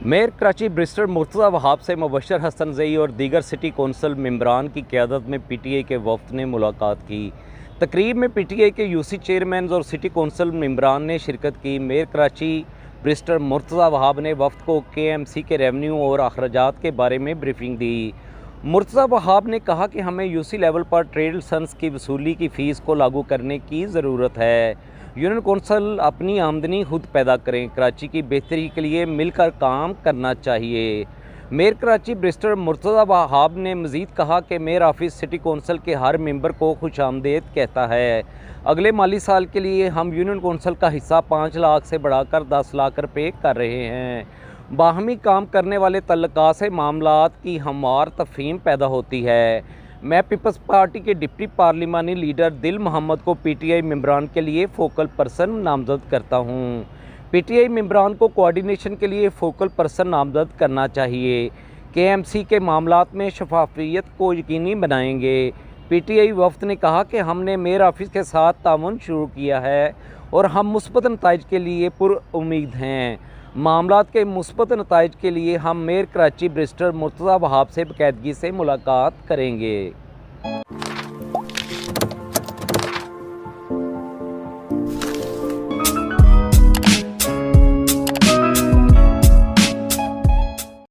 Mayor Karachi barrister Murtaza Wahab से मुबशर हसन ज़ई और दीगर सिटी कौंसिल मेंबरान की क़यादत में पीटीआई के वफ़द ने मुलाकात की। तकरीब में पीटीआई के यूसी चेयरमैन और सिटी कौंसिल मेंबरान ने शिरकत की। मेयर कराची बैरिस्टर मुर्तज़ा वहाब ने वफ़द को केएमसी के रेवन्यू और अखराजात के बारे में ब्रीफिंग दी। मुर्तज़ा वहाब ने कहा कि हमें यूसी लेवल पर ट्रेड लाइसेंस की वसूली की फ़ीस को लागू करने की ज़रूरत है। यूनियन कौंसिल अपनी आमदनी खुद पैदा करें। कराची की बेहतरी के लिए मिलकर काम करना चाहिए। मेयर कराची बैरिस्टर मुर्तज़ा वहाब ने मज़ीद कहा कि मेयर ऑफिस सिटी कौंसिल के हर मेंबर को खुशामदीद कहता है। अगले माली साल के लिए हम यूनियन कौंसिल का हिस्सा 5 लाख से बढ़ाकर 10 लाख रुपये कर रहे हैं। बाहमी काम करने वाले तल्लुकात से मामलात की हमवार तफहीम पैदा होती है। मैं पीपल्स पार्टी के डिप्टी पार्लिमानी लीडर दिल मोहम्मद को पीटीआई मेंबरान के लिए फोकल पर्सन नामजद करता हूं। पीटीआई मेंबरान को कोऑर्डिनेशन के लिए फोकल पर्सन नामजद करना चाहिए। केएमसी के मामलात में शफाफियत को यकीनी बनाएंगे। पीटीआई वफ़द ने कहा कि हमने मेयर ऑफिस के साथ ताउन शुरू किया है और हम मुस्बत नताइज के लिए पुरुम्मीद हैं। मामलात के मुस्बत नताइज के लिए हम मेयर कराची बैरिस्टर मुर्तज़ा वहाब से बाकायदगी से मुलाकात करेंगे।